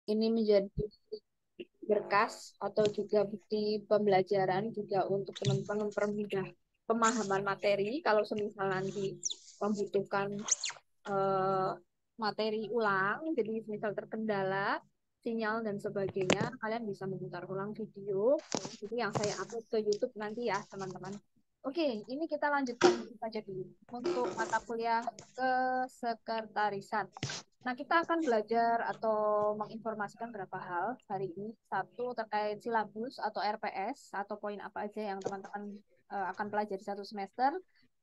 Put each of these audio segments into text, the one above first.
ini menjadi berkas atau juga bukti pembelajaran juga untuk teman-teman mempermudah pemahaman materi kalau semisal nanti membutuhkan eh, materi ulang, jadi misal terkendala sinyal dan sebagainya, kalian bisa memutar ulang video. Itu yang saya upload ke YouTube nanti ya, teman-teman. Oke, ini kita lanjutkan saja dulu untuk mata kuliah kesekretarisan. Nah, kita akan belajar atau menginformasikan beberapa hal hari ini. Satu, terkait silabus atau RPS, atau poin apa aja yang teman-teman akan pelajari satu semester.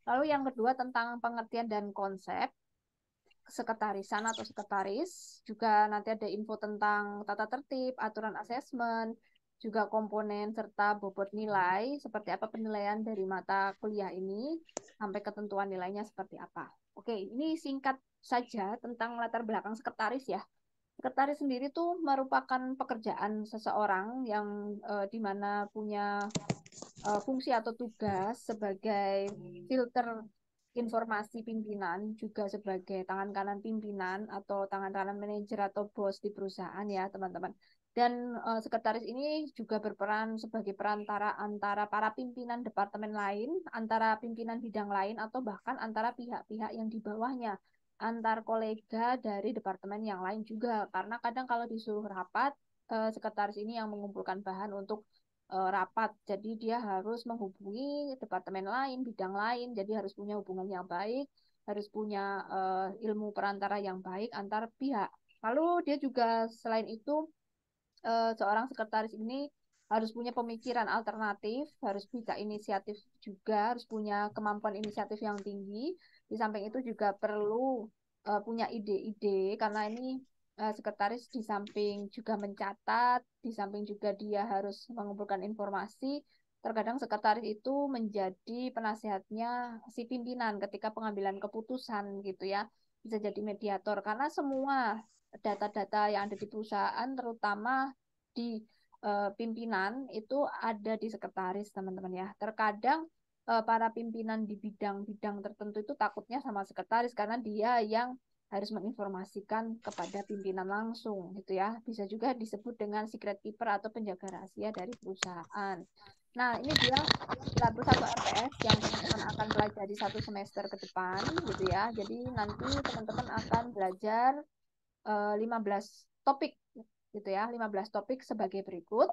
Lalu yang kedua tentang pengertian dan konsep sekretarisan atau sekretaris. Juga nanti ada info tentang tata tertib, aturan asesmen, juga komponen serta bobot nilai, seperti apa penilaian dari mata kuliah ini, sampai ketentuan nilainya seperti apa. Oke, ini singkat saja tentang latar belakang sekretaris ya. Sekretaris sendiri tuh merupakan pekerjaan seseorang yang di mana punya fungsi atau tugas sebagai filter informasi pimpinan, juga sebagai tangan kanan pimpinan atau tangan kanan manajer atau bos di perusahaan ya teman-teman. Dan sekretaris ini juga berperan sebagai perantara antara para pimpinan departemen lain, antara pimpinan bidang lain, atau bahkan antara pihak-pihak yang di bawahnya, antar kolega dari departemen yang lain juga. Karena kadang kalau disuruh rapat, sekretaris ini yang mengumpulkan bahan untuk rapat. Jadi dia harus menghubungi departemen lain, bidang lain. Jadi harus punya hubungan yang baik, harus punya ilmu perantara yang baik antar pihak. Lalu dia juga selain itu seorang sekretaris ini harus punya pemikiran alternatif, harus bisa inisiatif juga, harus punya kemampuan inisiatif yang tinggi. Di samping itu juga perlu punya ide-ide karena ini sekretaris di samping juga mencatat, di samping juga dia harus mengumpulkan informasi. Terkadang sekretaris itu menjadi penasehatnya si pimpinan ketika pengambilan keputusan gitu ya. Bisa jadi mediator karena semua data-data yang ada di perusahaan terutama di pimpinan itu ada di sekretaris teman-teman ya. Terkadang para pimpinan di bidang-bidang tertentu itu takutnya sama sekretaris karena dia yang harus menginformasikan kepada pimpinan langsung gitu ya. Bisa juga disebut dengan secret keeper atau penjaga rahasia dari perusahaan. Nah, ini dia silabus atau RPS yang teman-teman akan pelajari satu semester ke depan gitu ya. Jadi nanti teman-teman akan belajar 15 topik gitu ya, 15 topik sebagai berikut.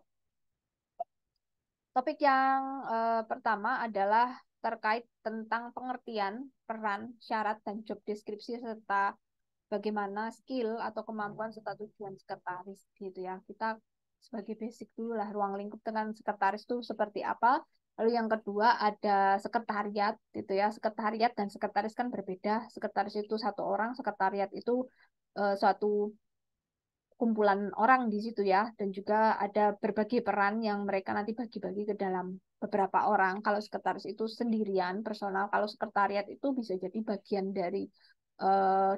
Topik yang pertama adalah terkait tentang pengertian, peran, syarat, dan job deskripsi serta bagaimana skill atau kemampuan serta tujuan sekretaris gitu ya. Kita sebagai basic dulu lah ruang lingkup dengan sekretaris itu seperti apa. Lalu yang kedua ada sekretariat gitu ya. Sekretariat dan sekretaris kan berbeda. Sekretaris itu satu orang, sekretariat itu suatu kumpulan orang di situ ya dan juga ada berbagai peran yang mereka nanti bagi-bagi ke dalam beberapa orang. Kalau sekretaris itu sendirian personal, kalau sekretariat itu bisa jadi bagian dari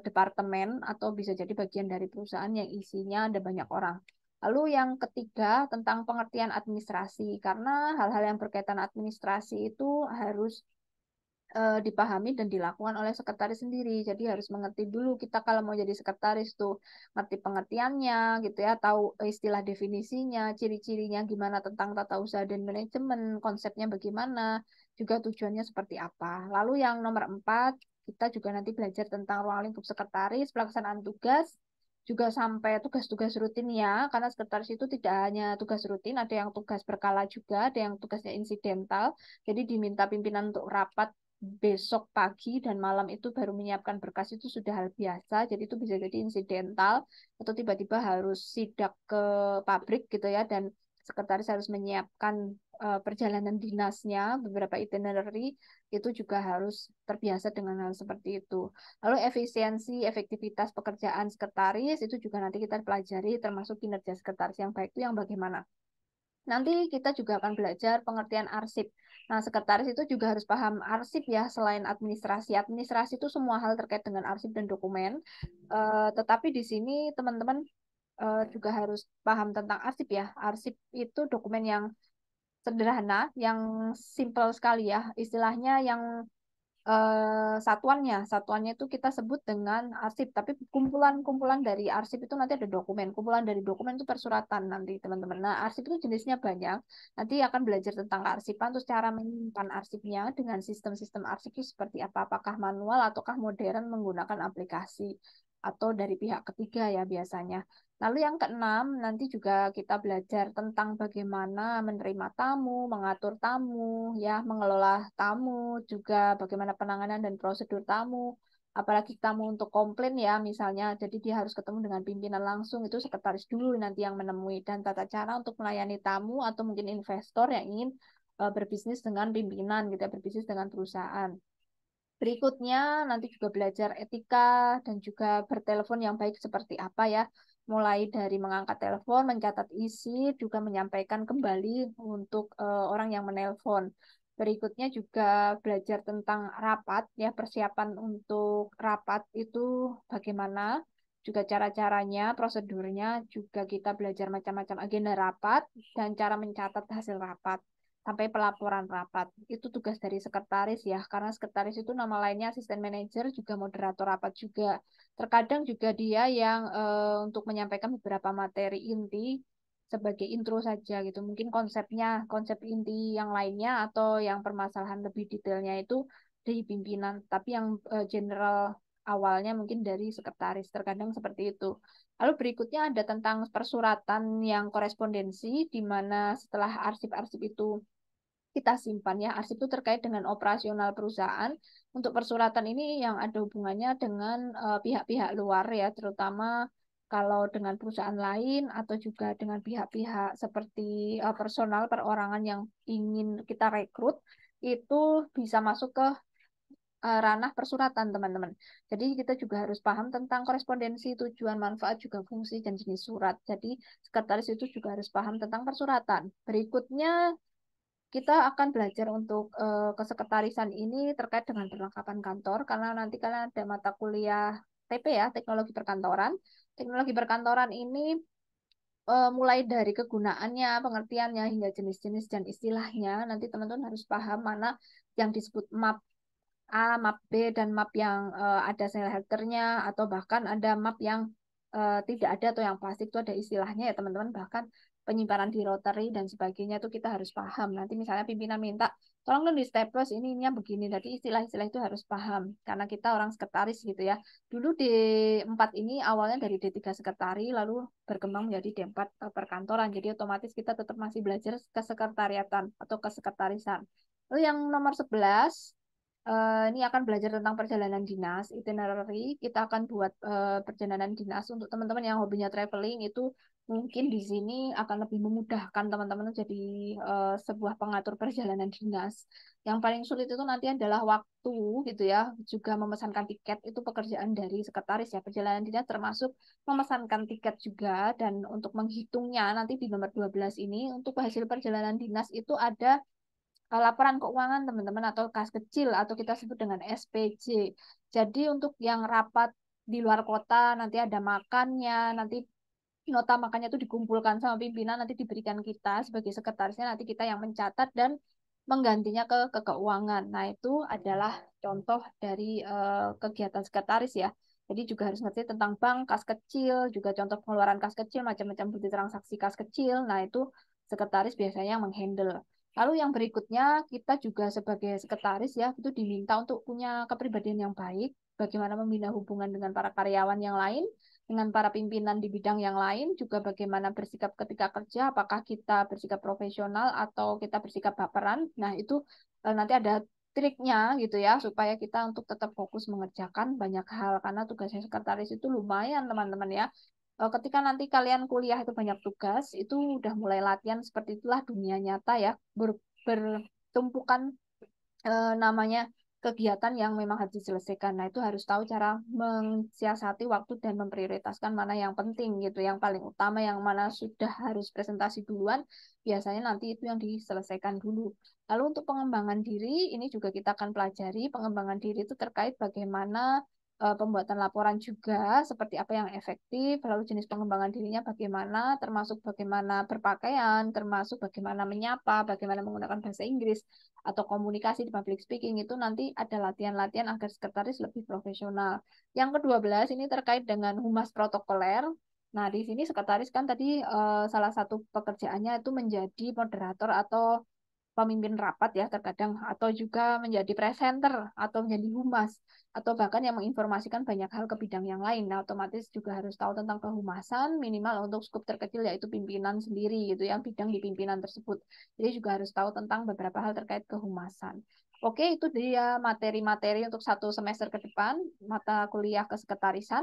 departemen atau bisa jadi bagian dari perusahaan yang isinya ada banyak orang. Lalu yang ketiga tentang pengertian administrasi karena hal-hal yang berkaitan administrasi itu harus dipahami dan dilakukan oleh sekretaris sendiri. Jadi harus mengerti dulu kita kalau mau jadi sekretaris tuh ngerti pengertiannya gitu ya, tahu istilah definisinya, ciri-cirinya gimana tentang tata usaha dan manajemen, konsepnya bagaimana, juga tujuannya seperti apa. Lalu yang nomor 4, kita juga nanti belajar tentang ruang lingkup sekretaris, pelaksanaan tugas, juga sampai tugas-tugas rutinnya, karena sekretaris itu tidak hanya tugas rutin, ada yang tugas berkala juga, ada yang tugasnya insidental, jadi diminta pimpinan untuk rapat besok pagi dan malam itu baru menyiapkan berkas itu sudah hal biasa. Jadi itu bisa jadi insidental atau tiba-tiba harus sidak ke pabrik gitu ya dan sekretaris harus menyiapkan perjalanan dinasnya, beberapa itinerary itu juga harus terbiasa dengan hal seperti itu. Lalu efisiensi, efektivitas pekerjaan sekretaris itu juga nanti kita pelajari termasuk kinerja sekretaris yang baik itu yang bagaimana. Nanti kita juga akan belajar pengertian arsip. Nah, sekretaris itu juga harus paham arsip ya, selain administrasi. Administrasi itu semua hal terkait dengan arsip dan dokumen. Tetapi di sini teman-teman juga harus paham tentang arsip ya. Arsip itu dokumen yang sederhana, yang simple sekali ya. Istilahnya yang satuannya. Satuannya itu kita sebut dengan arsip, tapi kumpulan-kumpulan dari arsip itu nanti ada dokumen. Kumpulan dari dokumen itu persuratan nanti teman-teman. Nah, arsip itu jenisnya banyak. Nanti akan belajar tentang kearsipan, terus cara menyimpan arsipnya dengan sistem-sistem arsip itu seperti apa, apakah manual ataukah modern menggunakan aplikasi atau dari pihak ketiga ya biasanya. Lalu yang keenam, nanti juga kita belajar tentang bagaimana menerima tamu, mengatur tamu, ya, mengelola tamu, juga bagaimana penanganan dan prosedur tamu. Apalagi tamu untuk komplain ya, misalnya, jadi dia harus ketemu dengan pimpinan langsung, itu sekretaris dulu nanti yang menemui. Dan tata cara untuk melayani tamu atau mungkin investor yang ingin berbisnis dengan pimpinan, gitu ya, berbisnis dengan perusahaan. Berikutnya nanti juga belajar etika dan juga bertelepon yang baik seperti apa ya. Mulai dari mengangkat telepon, mencatat isi, juga menyampaikan kembali untuk orang yang menelpon. Berikutnya juga belajar tentang rapat ya, persiapan untuk rapat itu bagaimana, juga cara-caranya, prosedurnya, juga kita belajar macam-macam agenda rapat dan cara mencatat hasil rapat sampai pelaporan rapat. Itu tugas dari sekretaris ya, karena sekretaris itu nama lainnya asisten manajer, juga moderator rapat juga. Terkadang juga dia yang untuk menyampaikan beberapa materi inti sebagai intro saja gitu. Mungkin konsepnya, konsep inti yang lainnya atau yang permasalahan lebih detailnya itu dari pimpinan, tapi yang general awalnya mungkin dari sekretaris. Terkadang seperti itu. Lalu berikutnya ada tentang persuratan yang korespondensi, di mana setelah arsip-arsip itu kita simpan ya. Arsip itu terkait dengan operasional perusahaan. Untuk persuratan ini yang ada hubungannya dengan pihak-pihak luar ya, terutama kalau dengan perusahaan lain atau juga dengan pihak-pihak seperti personal perorangan yang ingin kita rekrut, itu bisa masuk ke ranah persuratan, teman-teman. Jadi kita juga harus paham tentang korespondensi, tujuan, manfaat, juga fungsi dan jenis surat. Jadi sekretaris itu juga harus paham tentang persuratan. Berikutnya kita akan belajar untuk kesekretarisan ini terkait dengan perlengkapan kantor, karena nanti kalian ada mata kuliah TP ya, teknologi perkantoran. Teknologi perkantoran ini mulai dari kegunaannya, pengertiannya, hingga jenis-jenis dan istilahnya. Nanti teman-teman harus paham mana yang disebut map A, map B, dan map yang ada helternya, atau bahkan ada map yang tidak ada atau yang plastik itu ada istilahnya ya teman-teman. Bahkan penyimpanan di rotary dan sebagainya itu kita harus paham. Nanti misalnya pimpinan minta, tolong dong di staples ininya begini. Jadi istilah-istilah itu harus paham. Karena kita orang sekretaris gitu ya. Dulu D4 ini awalnya dari D3 sekretari, lalu berkembang menjadi D4 perkantoran. Jadi otomatis kita tetap masih belajar kesekretariatan atau kesekretarisan. Lalu yang nomor 11, ini akan belajar tentang perjalanan dinas, itinerary. Kita akan buat perjalanan dinas untuk teman-teman yang hobinya traveling itu mungkin di sini akan lebih memudahkan teman-teman jadi sebuah pengatur perjalanan dinas. Yang paling sulit itu nanti adalah waktu gitu ya, juga memesankan tiket itu pekerjaan dari sekretaris ya. Perjalanan dinas termasuk memesankan tiket juga, dan untuk menghitungnya nanti di nomor 12 ini untuk hasil perjalanan dinas itu ada laporan keuangan teman-teman atau kas kecil atau kita sebut dengan SPJ. Jadi untuk yang rapat di luar kota nanti ada makannya, nanti nota makannya itu dikumpulkan sama pimpinan, nanti diberikan kita sebagai sekretarisnya, nanti kita yang mencatat dan menggantinya ke keuangan. Nah, itu adalah contoh dari kegiatan sekretaris ya. Jadi juga harus ngerti tentang bank, kas kecil, juga contoh pengeluaran kas kecil, macam-macam bukti transaksi kas kecil. Nah, itu sekretaris biasanya yang menghandle. Lalu yang berikutnya, kita juga sebagai sekretaris ya, itu diminta untuk punya kepribadian yang baik, bagaimana membina hubungan dengan para karyawan yang lain, dengan para pimpinan di bidang yang lain, juga bagaimana bersikap ketika kerja, apakah kita bersikap profesional atau kita bersikap baperan. Nah, itu nanti ada triknya gitu ya, supaya kita untuk tetap fokus mengerjakan banyak hal, karena tugasnya sekretaris itu lumayan, teman-teman ya. Ketika nanti kalian kuliah itu banyak tugas, itu udah mulai latihan seperti itulah dunia nyata ya, bertumpukan namanya kegiatan yang memang harus diselesaikan. Nah, itu harus tahu cara mensiasati waktu dan memprioritaskan mana yang penting gitu, yang paling utama, yang mana sudah harus presentasi duluan, biasanya nanti itu yang diselesaikan dulu. Lalu untuk pengembangan diri, ini juga kita akan pelajari pengembangan diri itu terkait bagaimana pembuatan laporan juga, seperti apa yang efektif, lalu jenis pengembangan dirinya bagaimana, termasuk bagaimana berpakaian, termasuk bagaimana menyapa, bagaimana menggunakan bahasa Inggris, atau komunikasi di public speaking, itu nanti ada latihan-latihan agar sekretaris lebih profesional. Yang ke-12 ini terkait dengan humas protokoler. Nah, di sini sekretaris kan tadi salah satu pekerjaannya itu menjadi moderator atau pemimpin rapat ya terkadang, atau juga menjadi presenter atau menjadi humas, atau bahkan yang menginformasikan banyak hal ke bidang yang lain. Nah, otomatis juga harus tahu tentang kehumasan minimal untuk skup terkecil, yaitu pimpinan sendiri gitu yang bidang di pimpinan tersebut. Jadi juga harus tahu tentang beberapa hal terkait kehumasan. Oke, itu dia materi-materi untuk 1 semester ke depan mata kuliah kesekretarisan.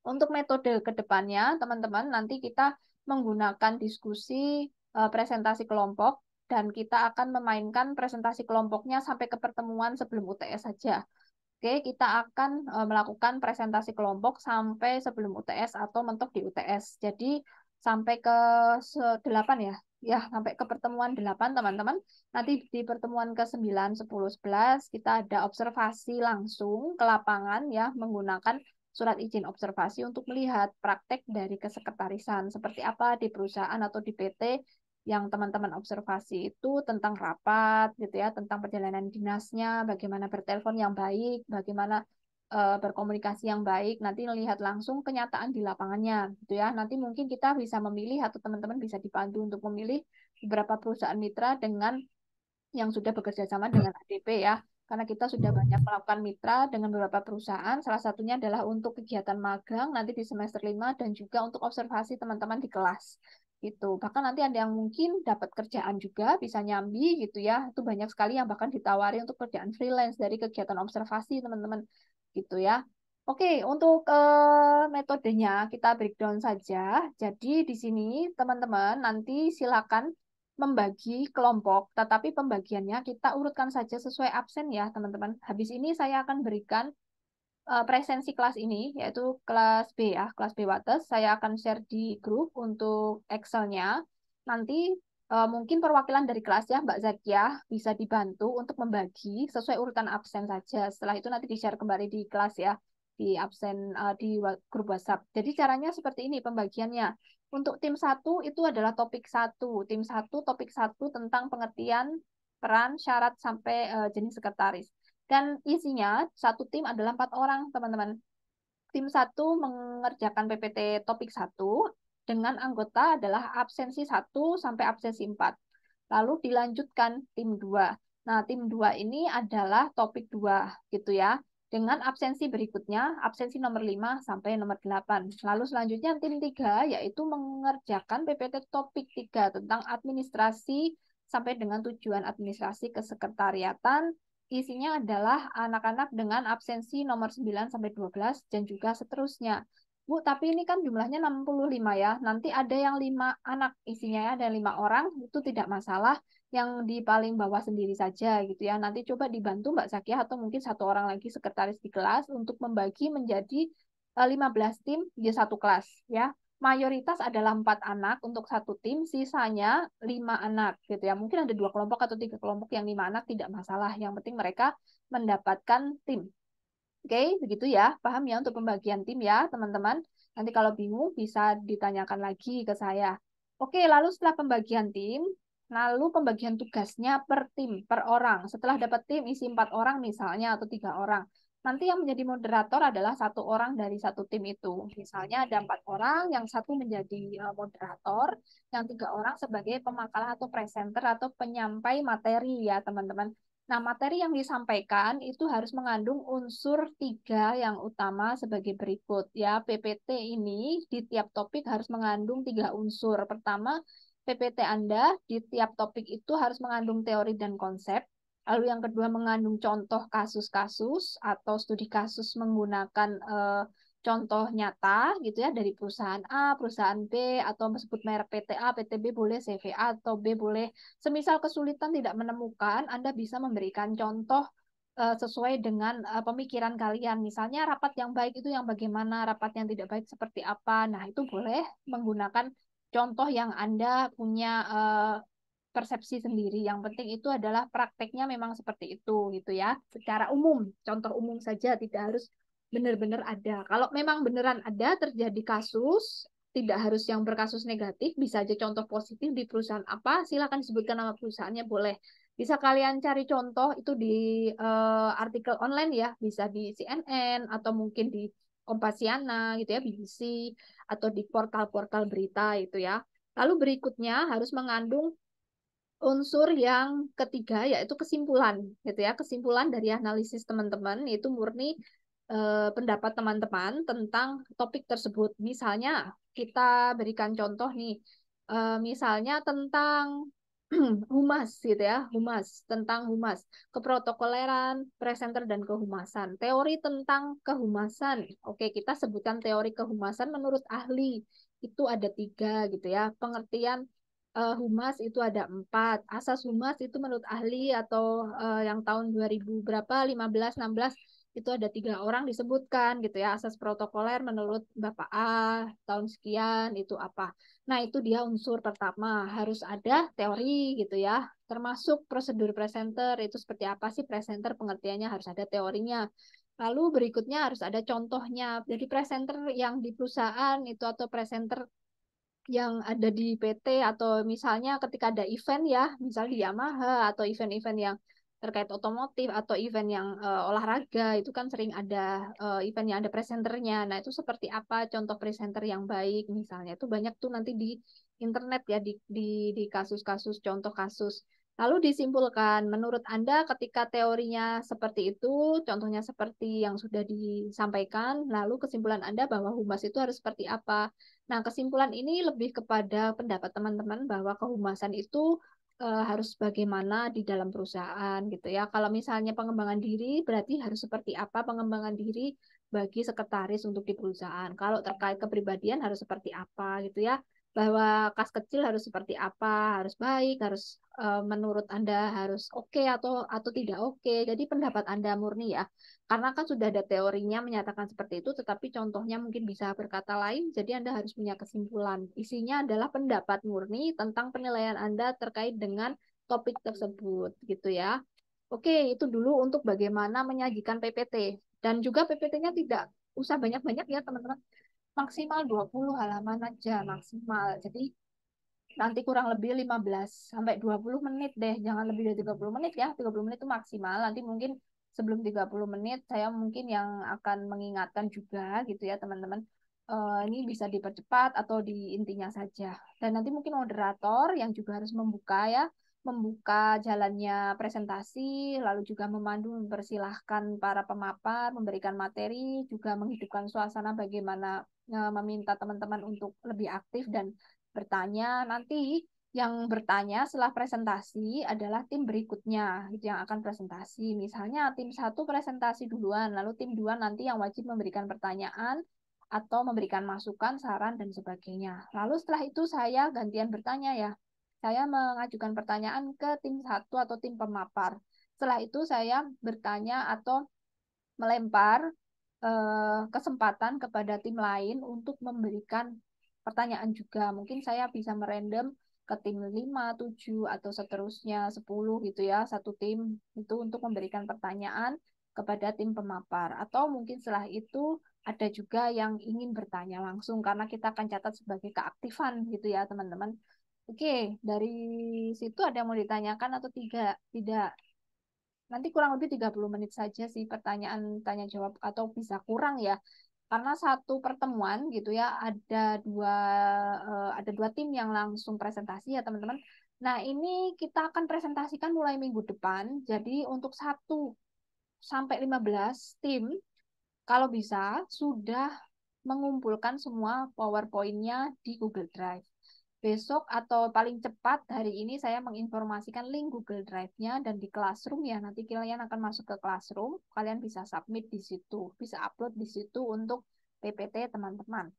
Untuk metode ke depannya, teman-teman, nanti kita menggunakan diskusi, presentasi kelompok, dan kita akan memainkan presentasi kelompoknya sampai ke pertemuan sebelum UTS saja. Oke, kita akan melakukan presentasi kelompok sampai sebelum UTS atau mentok di UTS. Jadi sampai ke 8 ya. Ya, sampai ke pertemuan 8, teman-teman. Nanti di pertemuan ke 9, 10, 11 kita ada observasi langsung ke lapangan ya menggunakan surat izin observasi untuk melihat praktek dari kesekretarisan seperti apa di perusahaan atau di PT yang teman-teman observasi itu tentang rapat gitu ya, tentang perjalanan dinasnya, bagaimana bertelepon yang baik, bagaimana berkomunikasi yang baik, nanti melihat langsung kenyataan di lapangannya gitu ya. Nanti mungkin kita bisa memilih atau teman-teman bisa dipandu untuk memilih beberapa perusahaan mitra dengan yang sudah bekerja sama dengan ADP ya. Karena kita sudah banyak melakukan mitra dengan beberapa perusahaan, salah satunya adalah untuk kegiatan magang nanti di semester 5 dan juga untuk observasi teman-teman di kelas gitu. Bahkan nanti ada yang mungkin dapat kerjaan juga, bisa nyambi gitu ya. Itu banyak sekali yang bahkan ditawari untuk kerjaan freelance dari kegiatan observasi teman-teman gitu ya. Oke, untuk metodenya kita breakdown saja. Jadi di sini teman-teman nanti silakan membagi kelompok, tetapi pembagiannya kita urutkan saja sesuai absen ya, teman-teman. Habis ini saya akan berikan presensi kelas ini, yaitu kelas B ya, kelas B Wates. Saya akan share di grup untuk Excel-nya. Nanti mungkin perwakilan dari kelas ya, Mbak Zakia, bisa dibantu untuk membagi sesuai urutan absen saja. Setelah itu nanti di-share kembali di kelas ya, di absen di grup WhatsApp. Jadi caranya seperti ini pembagiannya. Untuk tim 1 itu adalah topik 1. Tim 1 topik 1 tentang pengertian peran, syarat, sampai jenis sekretaris. Dan isinya satu tim adalah 4 orang, teman-teman. Tim 1 mengerjakan PPT topik 1 dengan anggota adalah absensi 1 sampai absensi 4. Lalu dilanjutkan tim 2. Nah, tim 2 ini adalah topik 2 gitu ya. Dengan absensi berikutnya, absensi nomor 5 sampai nomor 8. Lalu selanjutnya tim 3 yaitu mengerjakan PPT topik 3 tentang administrasi sampai dengan tujuan administrasi kesekretariatan. Isinya adalah anak-anak dengan absensi nomor 9 sampai 12 dan juga seterusnya. Bu, tapi ini kan jumlahnya 65 ya. Nanti ada yang 5 anak isinya ya, ada 5 orang, itu tidak masalah. Yang di paling bawah sendiri saja gitu ya. Nanti coba dibantu Mbak Zakia atau mungkin 1 orang lagi sekretaris di kelas untuk membagi menjadi 15 tim di satu kelas ya. Mayoritas adalah 4 anak untuk satu tim, sisanya 5 anak gitu ya. Mungkin ada 2 kelompok atau 3 kelompok yang 5 anak tidak masalah. Yang penting mereka mendapatkan tim. Oke, begitu ya. Paham ya untuk pembagian tim ya, teman-teman. Nanti kalau bingung bisa ditanyakan lagi ke saya. Oke, lalu setelah pembagian tim, lalu pembagian tugasnya per tim, per orang. Setelah dapat tim isi 4 orang misalnya atau 3 orang. Nanti yang menjadi moderator adalah 1 orang dari satu tim itu. Misalnya ada 4 orang, yang satu menjadi moderator, yang 3 orang sebagai pemakalah atau presenter atau penyampai materi ya, teman-teman. Nah, materi yang disampaikan itu harus mengandung unsur 3 yang utama sebagai berikut ya. PPT ini di tiap topik harus mengandung 3 unsur. Pertama, PPT Anda di tiap topik itu harus mengandung teori dan konsep. Lalu yang kedua mengandung contoh kasus-kasus atau studi kasus menggunakan contoh nyata gitu ya dari perusahaan A, perusahaan B, atau sebut merek PT A, PT B boleh, CV A atau B boleh. Semisal kesulitan tidak menemukan, Anda bisa memberikan contoh sesuai dengan pemikiran kalian. Misalnya rapat yang baik itu yang bagaimana, rapat yang tidak baik seperti apa. Nah, itu boleh menggunakan contoh yang Anda punya persepsi sendiri. Yang penting itu adalah prakteknya memang seperti itu gitu ya. Secara umum, contoh umum saja tidak harus benar-benar ada. Kalau memang beneran ada terjadi kasus, tidak harus yang berkasus negatif, bisa aja contoh positif di perusahaan apa, silakan sebutkan nama perusahaannya boleh. Bisa kalian cari contoh itu di artikel online ya, bisa di CNN atau mungkin di Kompasiana gitu ya, BBC atau di portal-portal berita itu ya. Lalu berikutnya harus mengandung unsur yang ketiga yaitu kesimpulan gitu ya, kesimpulan dari analisis teman-teman itu murni pendapat teman-teman tentang topik tersebut. Misalnya kita berikan contoh nih, misalnya tentang humas gitu ya, humas, tentang humas, keprotokoleran presenter dan kehumasan, teori tentang kehumasan. Oke, kita sebutkan teori kehumasan menurut ahli itu ada tiga gitu ya, pengertian humas itu ada empat. Asas humas itu menurut ahli atau yang tahun 2000 berapa, 15, 16 itu ada tiga orang disebutkan gitu ya. Asas protokoler menurut Bapak A tahun sekian itu apa. Nah itu dia unsur pertama. Harus ada teori gitu ya. Termasuk prosedur presenter itu seperti apa sih presenter pengertiannya harus ada teorinya. Lalu berikutnya harus ada contohnya. Jadi presenter yang di perusahaan itu atau presenter yang ada di PT atau misalnya ketika ada event ya, misal di Yamaha atau event-event yang terkait otomotif atau event yang olahraga itu kan sering ada event yang ada presenternya. Nah, itu seperti apa contoh presenter yang baik misalnya. Itu banyak tuh nanti di internet ya di kasus-kasus contoh kasus. Lalu disimpulkan, menurut Anda ketika teorinya seperti itu, contohnya seperti yang sudah disampaikan, lalu kesimpulan Anda bahwa humas itu harus seperti apa? Nah, kesimpulan ini lebih kepada pendapat teman-teman bahwa kehumasan itu harus bagaimana di dalam perusahaan gitu ya. Kalau misalnya pengembangan diri berarti harus seperti apa pengembangan diri bagi sekretaris untuk di perusahaan. Kalau terkait kepribadian harus seperti apa gitu ya. Bahwa kas kecil harus seperti apa, harus baik, harus menurut Anda harus oke atau tidak oke. Jadi pendapat Anda murni ya. Karena kan sudah ada teorinya menyatakan seperti itu, tetapi contohnya mungkin bisa berkata lain, jadi Anda harus punya kesimpulan. Isinya adalah pendapat murni tentang penilaian Anda terkait dengan topik tersebut, gitu ya. Oke, itu dulu untuk bagaimana menyajikan PPT. Dan juga PPT-nya tidak usah banyak-banyak ya, teman-teman. Maksimal 20 halaman aja, maksimal. Jadi nanti kurang lebih 15 sampai 20 menit deh. Jangan lebih dari 30 menit ya. 30 menit itu maksimal. Nanti mungkin sebelum 30 menit saya mungkin yang akan mengingatkan juga gitu ya teman-teman. Ini bisa dipercepat atau di intinya saja. Dan nanti mungkin moderator yang juga harus membuka ya, membuka jalannya presentasi, lalu juga memandu, mempersilahkan para pemapar, memberikan materi, juga menghidupkan suasana bagaimana meminta teman-teman untuk lebih aktif dan bertanya. Nanti yang bertanya setelah presentasi adalah tim berikutnya yang akan presentasi. Misalnya tim satu presentasi duluan, lalu tim dua nanti yang wajib memberikan pertanyaan atau memberikan masukan, saran, dan sebagainya. Lalu setelah itu saya gantian bertanya ya. Saya mengajukan pertanyaan ke tim satu atau tim pemapar. Setelah itu saya bertanya atau melempar kesempatan kepada tim lain untuk memberikan pertanyaan juga. Mungkin saya bisa merandom ke tim 5, 7, atau seterusnya 10 gitu ya, satu tim itu untuk memberikan pertanyaan kepada tim pemapar. Atau mungkin setelah itu ada juga yang ingin bertanya langsung karena kita akan catat sebagai keaktifan gitu ya, teman-teman. Oke, dari situ ada yang mau ditanyakan atau tidak? Tidak. Nanti kurang lebih 30 menit saja sih pertanyaan tanya jawab atau bisa kurang ya. Karena satu pertemuan gitu ya ada dua tim yang langsung presentasi ya teman-teman. Nah, ini kita akan presentasikan mulai minggu depan. Jadi untuk 1 sampai 15 tim kalau bisa sudah mengumpulkan semua PowerPoint-nya di Google Drive. Besok atau paling cepat hari ini saya menginformasikan link Google Drive-nya dan di Classroom ya. Nanti kalian akan masuk ke Classroom, kalian bisa submit di situ, bisa upload di situ untuk PPT teman-teman.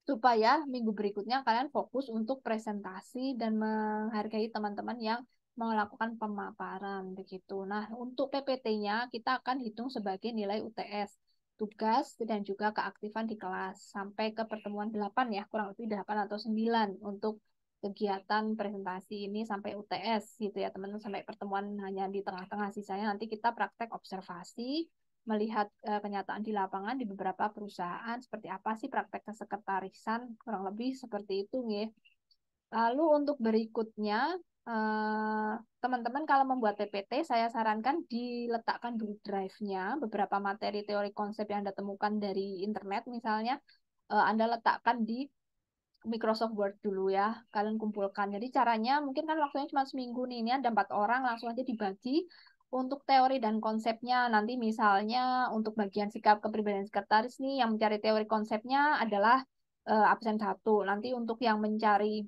Supaya minggu berikutnya kalian fokus untuk presentasi dan menghargai teman-teman yang melakukan pemaparan begitu. Nah, untuk PPT-nya kita akan hitung sebagai nilai UTS, tugas dan juga keaktifan di kelas sampai ke pertemuan 8 ya, kurang lebih 8 atau 9 untuk kegiatan presentasi ini sampai UTS gitu ya, teman-teman, sampai pertemuan hanya di tengah-tengah sisanya nanti kita praktek observasi melihat kenyataan di lapangan di beberapa perusahaan seperti apa sih praktek kesekretarisan, kurang lebih seperti itu nggih. Lalu untuk berikutnya, teman-teman kalau membuat PPT, saya sarankan diletakkan dulu drive-nya, beberapa materi teori konsep yang Anda temukan dari internet misalnya, Anda letakkan di Microsoft Word dulu ya, kalian kumpulkan. Jadi caranya mungkin kan waktunya cuma seminggu nih, ini ada 4 orang, langsung aja dibagi untuk teori dan konsepnya. Nanti misalnya untuk bagian sikap kepribadian sekretaris nih, yang mencari teori konsepnya adalah absen 1. Nanti untuk yang mencari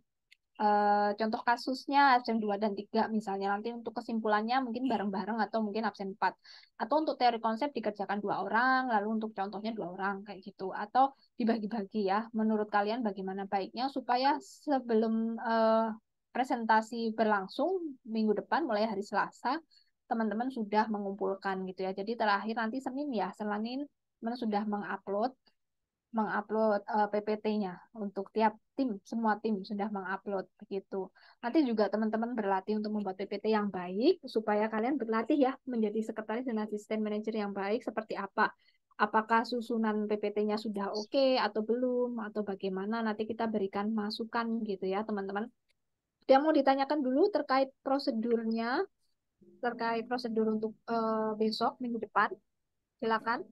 contoh kasusnya absen 2 dan 3 misalnya. Nanti untuk kesimpulannya mungkin bareng-bareng atau mungkin absen 4. Atau untuk teori konsep dikerjakan 2 orang, lalu untuk contohnya 2 orang kayak gitu. Atau dibagi-bagi ya. Menurut kalian bagaimana baiknya supaya sebelum presentasi berlangsung minggu depan mulai hari Selasa, teman-teman sudah mengumpulkan gitu ya. Jadi terakhir nanti Senin ya, Senin teman sudah mengupload PPT-nya untuk tiap tim, semua tim sudah mengupload begitu. Nanti juga teman-teman berlatih untuk membuat PPT yang baik supaya kalian berlatih ya menjadi sekretaris dan asisten manajer yang baik seperti apa. Apakah susunan PPT-nya sudah oke atau belum atau bagaimana nanti kita berikan masukan gitu ya teman-teman. Dia mau ditanyakan dulu terkait prosedurnya, terkait prosedur untuk besok minggu depan. Silakan.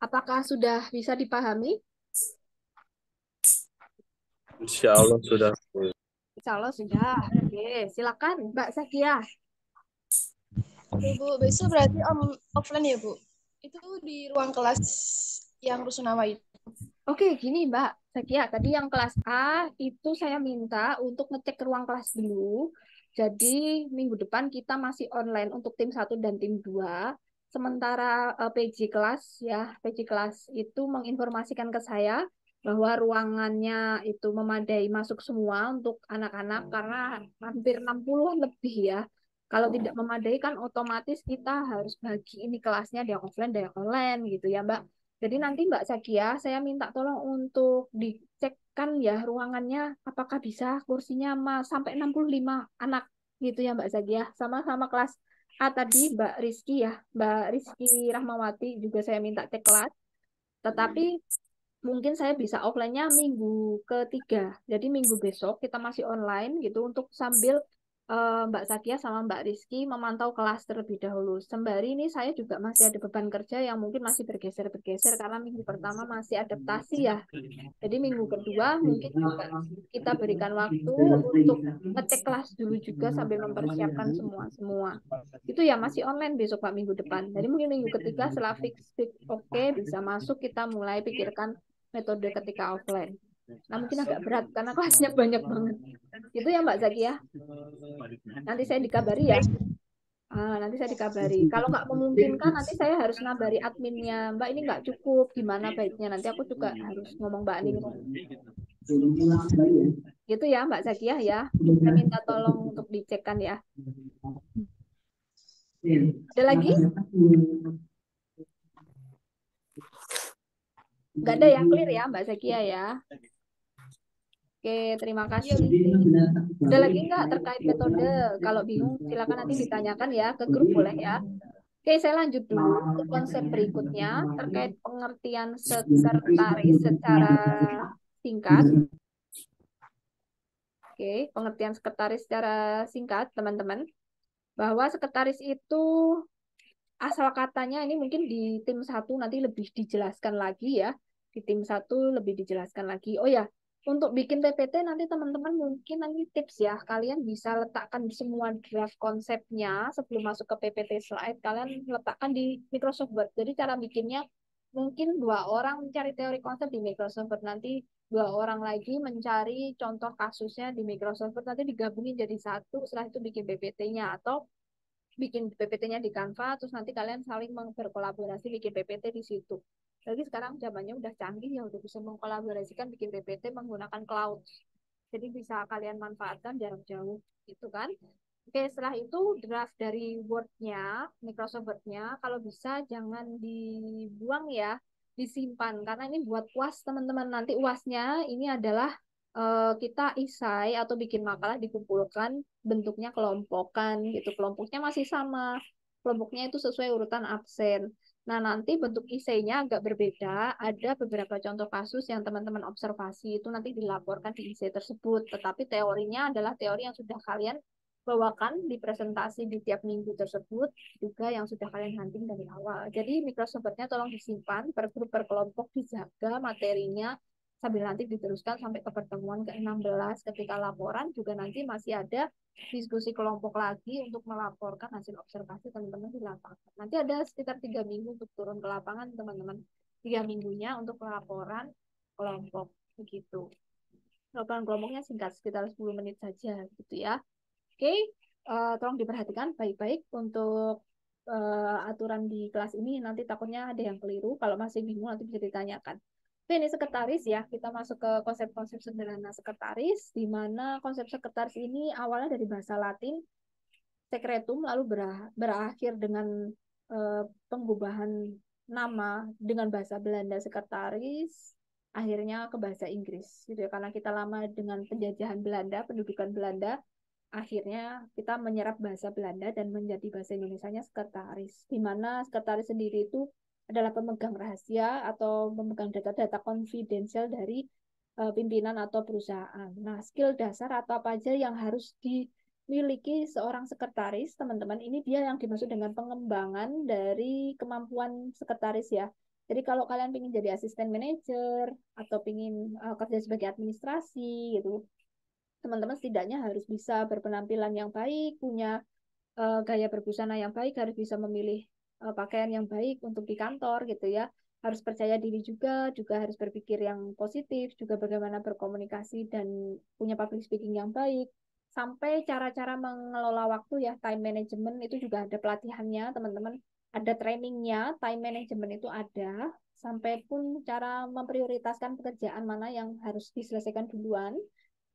Apakah sudah bisa dipahami? Insya Allah sudah. Insya Allah sudah. Oke, silakan Mbak Zakia. Oke, Bu, besok berarti offline ya, Bu? Itu di ruang kelas yang Rusunawa itu. Oke, gini Mbak Zakia. Tadi yang kelas A itu saya minta untuk ngecek ke ruang kelas dulu. Jadi minggu depan kita masih online untuk tim 1 dan tim 2. Sementara PJ kelas ya, PJ kelas itu menginformasikan ke saya bahwa ruangannya itu memadai masuk semua untuk anak-anak karena hampir 60 lebih ya. Kalau tidak memadai kan otomatis kita harus bagi ini kelasnya ada yang offline, ada yang online gitu ya Mbak. Jadi nanti Mbak Zakia, saya minta tolong untuk dicekkan ya ruangannya apakah bisa kursinya sampai 65 anak gitu ya Mbak Zakia. Sama-sama kelas A tadi Mbak Rizky ya, Mbak Rizky Rahmawati juga saya minta cek kelas. Tetapi mungkin saya bisa offline-nya minggu ketiga. Jadi minggu besok kita masih online gitu untuk sambil Mbak Sakia sama Mbak Rizky memantau kelas terlebih dahulu. Sembari ini saya juga masih ada beban kerja yang mungkin masih bergeser-bergeser karena minggu pertama masih adaptasi ya. Jadi minggu kedua mungkin juga kita berikan waktu untuk ngecek kelas dulu juga sambil mempersiapkan semua. Itu ya masih online besok Pak minggu depan. Jadi mungkin minggu ketiga setelah fix oke bisa masuk kita mulai pikirkan metode ketika offline. Nah mungkin agak berat karena kelasnya banyak banget. Itu ya Mbak Zaki ya. Nanti saya dikabari ya. Nanti saya dikabari. Kalau nggak memungkinkan, nanti saya harus ngabari adminnya. Mbak, ini nggak cukup. Gimana baiknya? Nanti aku juga harus ngomong Mbak Ningrum. Gitu ya, Mbak Zakiah ya. Saya minta tolong untuk dicekkan ya. Ada lagi? Nggak ada ya, clear ya Mbak Zakiah ya. Oke, terima kasih. Ada lagi nggak terkait metode? Kalau bingung, silakan nanti ditanyakan ya ke grup boleh ya. Oke, saya lanjut dulu ke konsep berikutnya terkait pengertian sekretaris secara singkat. Oke, pengertian sekretaris secara singkat, teman-teman. Bahwa sekretaris itu asal katanya ini mungkin di tim 1 nanti lebih dijelaskan lagi ya. Di tim 1 lebih dijelaskan lagi. Oh ya, untuk bikin PPT nanti teman-teman mungkin nanti tips ya. Kalian bisa letakkan semua draft konsepnya sebelum masuk ke PPT slide. Kalian letakkan di Microsoft Word. Jadi cara bikinnya mungkin 2 orang mencari teori konsep di Microsoft Word. Nanti 2 orang lagi mencari contoh kasusnya di Microsoft Word. Nanti digabungin jadi satu. Setelah itu bikin PPT-nya. Atau bikin PPT-nya di Canva, terus nanti kalian saling berkolaborasi bikin PPT di situ. Jadi sekarang zamannya udah canggih ya, udah bisa mengkolaborasikan bikin PPT menggunakan cloud. Jadi bisa kalian manfaatkan jarak jauh, gitu kan. Oke, setelah itu draft dari Word-nya, Microsoft Word-nya, kalau bisa jangan dibuang ya, disimpan. Karena ini buat UAS teman-teman. Nanti UAS-nya ini adalah kita isai atau bikin makalah dikumpulkan bentuknya kelompokan gitu. Kelompoknya masih sama. Kelompoknya itu sesuai urutan absen. Nah, nanti bentuk isainya agak berbeda. Ada beberapa contoh kasus yang teman-teman observasi itu nanti dilaporkan di isai tersebut. Tetapi teorinya adalah teori yang sudah kalian bawakan di presentasi di tiap minggu tersebut, juga yang sudah kalian hunting dari awal. Jadi Microsoft-nya tolong disimpan per grup per kelompok, dijaga materinya sambil nanti diteruskan sampai ke pertemuan ke-16. Ketika laporan juga nanti masih ada diskusi kelompok lagi untuk melaporkan hasil observasi teman-teman di lapangan. Nanti ada sekitar 3 minggu untuk turun ke lapangan teman-teman. 3 minggunya untuk laporan kelompok begitu. Laporan kelompoknya singkat sekitar 10 menit saja gitu ya. Oke, tolong diperhatikan baik-baik untuk aturan di kelas ini. Nanti takutnya ada yang keliru. Kalau masih bingung nanti bisa ditanyakan. Oke, ini sekretaris ya. Kita masuk ke konsep-konsep sederhana sekretaris, di mana konsep sekretaris ini awalnya dari bahasa Latin, secretum, lalu berakhir dengan pengubahan nama dengan bahasa Belanda sekretaris, akhirnya ke bahasa Inggris. Gitu ya. Karena kita lama dengan penjajahan Belanda, pendudukan Belanda, akhirnya kita menyerap bahasa Belanda dan menjadi bahasa Indonesianya sekretaris. Di mana sekretaris sendiri itu adalah pemegang rahasia atau pemegang data-data konfidensial dari pimpinan atau perusahaan. Nah, skill dasar atau apa aja yang harus dimiliki seorang sekretaris, teman-teman, ini dia yang dimaksud dengan pengembangan dari kemampuan sekretaris ya. Jadi kalau kalian ingin jadi asisten manajer atau ingin kerja sebagai administrasi gitu, teman-teman setidaknya harus bisa berpenampilan yang baik, punya gaya berbusana yang baik, harus bisa memilih pakaian yang baik untuk di kantor gitu ya. Harus percaya diri juga harus berpikir yang positif, juga bagaimana berkomunikasi dan punya public speaking yang baik. Sampai cara-cara mengelola waktu ya, time management itu juga ada pelatihannya, teman-teman. Ada trainingnya, time management itu ada. Sampai pun cara memprioritaskan pekerjaan mana yang harus diselesaikan duluan,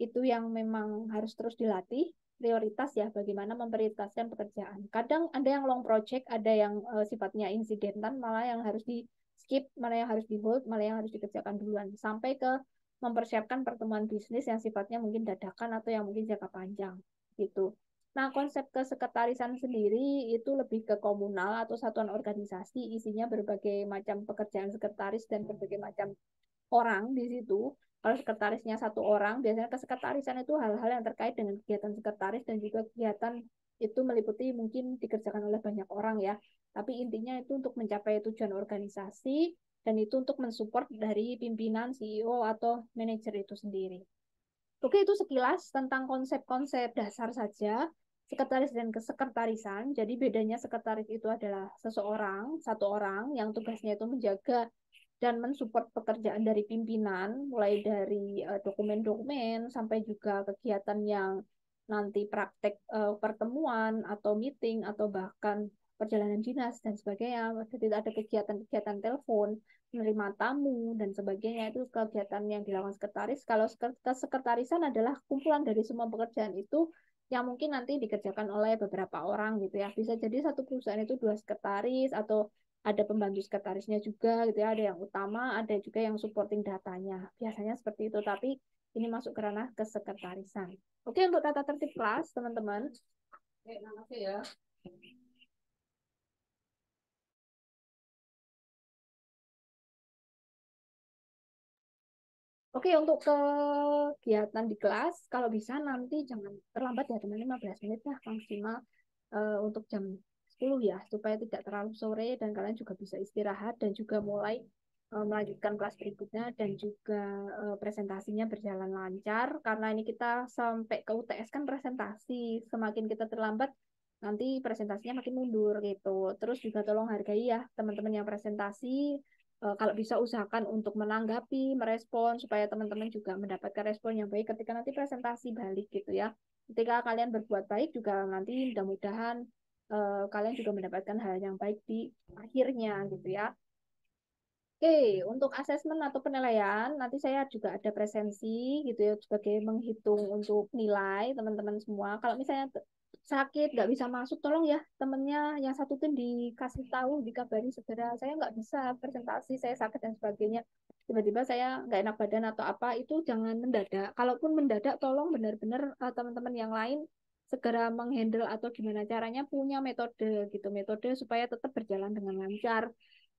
itu yang memang harus terus dilatih prioritas ya, bagaimana memprioritaskan pekerjaan. Kadang ada yang long project, ada yang sifatnya insidentan, malah yang harus di skip, malah yang harus di hold, malah yang harus dikerjakan duluan. Sampai ke mempersiapkan pertemuan bisnis yang sifatnya mungkin dadakan atau yang mungkin jangka panjang gitu. Nah, konsep kesekretarisan sendiri itu lebih ke komunal atau satuan organisasi, isinya berbagai macam pekerjaan sekretaris dan berbagai macam orang di situ. Kalau sekretarisnya satu orang, biasanya kesekretarisan itu hal-hal yang terkait dengan kegiatan sekretaris dan juga kegiatan itu meliputi mungkin dikerjakan oleh banyak orang ya. Tapi intinya itu untuk mencapai tujuan organisasi dan itu untuk mensupport dari pimpinan, CEO, atau manajer itu sendiri. Oke, itu sekilas tentang konsep-konsep dasar saja sekretaris dan kesekretarisan. Jadi bedanya sekretaris itu adalah seseorang, satu orang yang tugasnya itu menjaga dan mensupport pekerjaan dari pimpinan, mulai dari dokumen-dokumen sampai juga kegiatan yang nanti praktek pertemuan atau meeting atau bahkan perjalanan dinas dan sebagainya. Jadi ada kegiatan-kegiatan telepon, menerima tamu dan sebagainya, itu kegiatan yang dilakukan sekretaris. Kalau kesekretarisan adalah kumpulan dari semua pekerjaan itu yang mungkin nanti dikerjakan oleh beberapa orang gitu ya. Bisa jadi satu perusahaan itu 2 sekretaris atau ada pembantu sekretarisnya juga gitu ya, ada yang utama, ada juga yang supporting datanya. Biasanya seperti itu, tapi ini masuk ke ranah kesekretarisan. Oke, untuk tata tertib kelas, teman-teman. Oke, makasih ya. Oke, untuk kegiatan di kelas, kalau bisa nanti jangan terlambat ya, teman 15 menit lah maksimal untuk jam 10 ya, supaya tidak terlalu sore dan kalian juga bisa istirahat dan juga mulai melanjutkan kelas berikutnya dan juga presentasinya berjalan lancar. Karena ini kita sampai ke UTS kan presentasi, semakin kita terlambat nanti presentasinya makin mundur gitu. Terus juga tolong hargai ya teman-teman yang presentasi, kalau bisa usahakan untuk menanggapi, merespon supaya teman-teman juga mendapatkan respon yang baik ketika nanti presentasi balik gitu ya. Ketika kalian berbuat baik juga nanti mudah-mudahan kalian juga mendapatkan hal yang baik di akhirnya gitu ya. Oke, untuk asesmen atau penilaian nanti saya juga ada presensi gitu ya sebagai menghitung untuk nilai teman-teman semua. Kalau misalnya sakit, nggak bisa masuk, tolong ya temennya yang satu tim dikasih tahu, dikabari segera. Saya nggak bisa presentasi, saya sakit dan sebagainya. Tiba-tiba saya nggak enak badan atau apa, itu jangan mendadak. Kalaupun mendadak, tolong benar-benar teman-teman yang lain segera menghandle atau gimana caranya punya metode gitu, metode supaya tetap berjalan dengan lancar.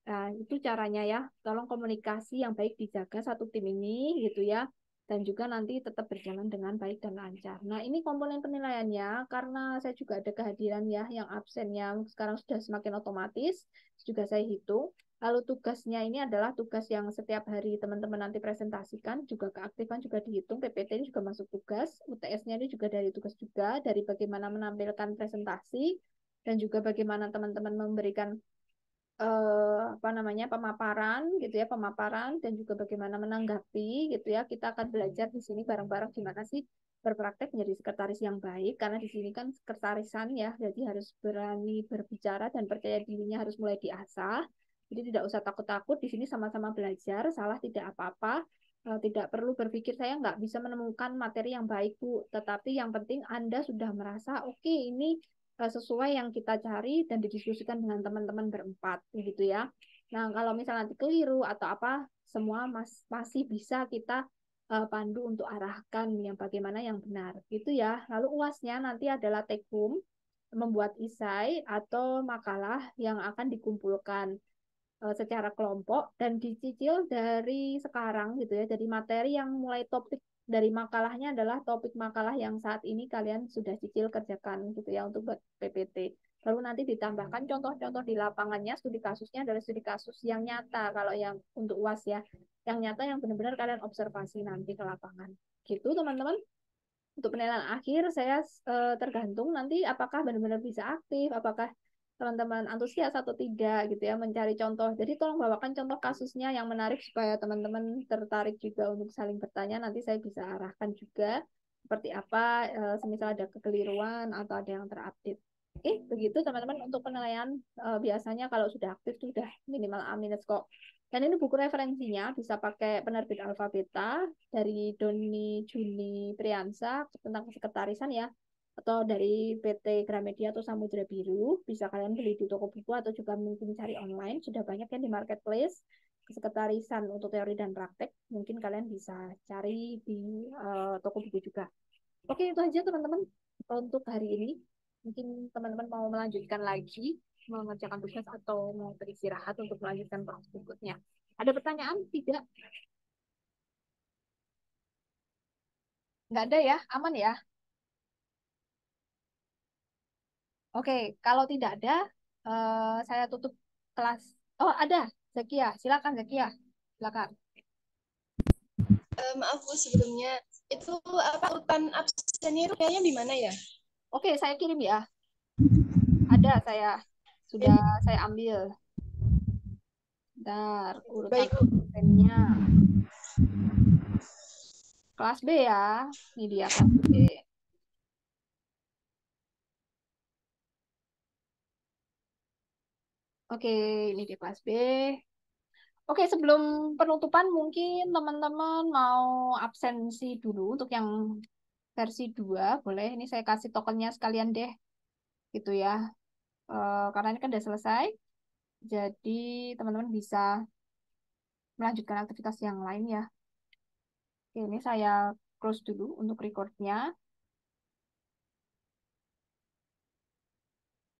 Nah, itu caranya ya. Tolong komunikasi yang baik dijaga satu tim ini gitu ya. Dan juga nanti tetap berjalan dengan baik dan lancar. Nah, ini komponen penilaiannya karena saya juga ada kehadiran ya yang absen yang sekarang sudah semakin otomatis, juga saya hitung. Lalu tugasnya ini adalah tugas yang setiap hari teman-teman nanti presentasikan, juga keaktifan juga dihitung, PPT ini juga masuk tugas, UTS-nya ini juga dari tugas juga, dari bagaimana menampilkan presentasi, dan juga bagaimana teman-teman memberikan apa namanya pemaparan gitu ya, pemaparan dan juga bagaimana menanggapi gitu ya. Kita akan belajar di sini bareng-bareng gimana sih berpraktek menjadi sekretaris yang baik, karena di sini kan sekretarisan ya, jadi harus berani berbicara dan percaya dirinya harus mulai diasah. Jadi tidak usah takut-takut, di sini sama-sama belajar, salah tidak apa-apa. Tidak perlu berpikir saya nggak bisa menemukan materi yang baik Bu, tetapi yang penting Anda sudah merasa oke, ini sesuai yang kita cari dan didiskusikan dengan teman-teman berempat gitu ya. Nah, kalau misalnya nanti keliru atau apa, semua masih bisa kita pandu untuk arahkan yang bagaimana yang benar gitu ya. Lalu UASnya nanti adalah take home, membuat esai atau makalah yang akan dikumpulkan secara kelompok dan dicicil dari sekarang gitu ya. Jadi materi yang mulai topik dari makalahnya adalah topik makalah yang saat ini kalian sudah cicil kerjakan gitu ya untuk buat PPT. Lalu nanti ditambahkan contoh-contoh di lapangannya, studi kasusnya adalah studi kasus yang nyata kalau yang untuk UAS ya. Yang nyata yang benar-benar kalian observasi nanti ke lapangan. Gitu teman-teman. Untuk penilaian akhir saya tergantung nanti apakah benar-benar bisa aktif, apakah teman-teman antusias atau tidak gitu ya mencari contoh. Jadi tolong bawakan contoh kasusnya yang menarik supaya teman-teman tertarik juga untuk saling bertanya. Nanti saya bisa arahkan juga seperti apa, semisal ada kekeliruan atau ada yang terupdate. Oke, begitu teman-teman untuk penilaian biasanya kalau sudah aktif sudah minimal A minus kok. Dan ini buku referensinya bisa pakai penerbit Alfabeta dari Doni Juni Priyansa tentang kesekretarisan ya, atau dari PT Gramedia atau Samudra Biru, bisa kalian beli di toko buku atau juga mungkin cari online, sudah banyak yang di marketplace kesekretarisan untuk teori dan praktek, mungkin kalian bisa cari di toko buku juga. Oke, itu aja teman-teman untuk hari ini. Mungkin teman-teman mau melanjutkan lagi mengerjakan tugas atau mau beristirahat untuk melanjutkan proses berikutnya. Ada pertanyaan? Tidak? Nggak ada ya? Aman ya? Oke, kalau tidak ada, saya tutup kelas. Oh, ada. Zakia, silakan Zakia. Silakan. Maaf Bu, sebelumnya itu apa urutan absennya itu kayaknya di mana ya? Oke, saya kirim ya. Ada sudah saya ambil. Bentar, urutan Baik Bu. absennya. Kelas B ya. Ini dia kelas B. Oke, ini di kelas B. Oke, sebelum penutupan mungkin teman-teman mau absensi dulu untuk yang versi 2, boleh. Ini saya kasih tokennya sekalian deh, gitu ya. Karena ini kan udah selesai, jadi teman-teman bisa melanjutkan aktivitas yang lain ya. Oke, ini saya close dulu untuk recordnya.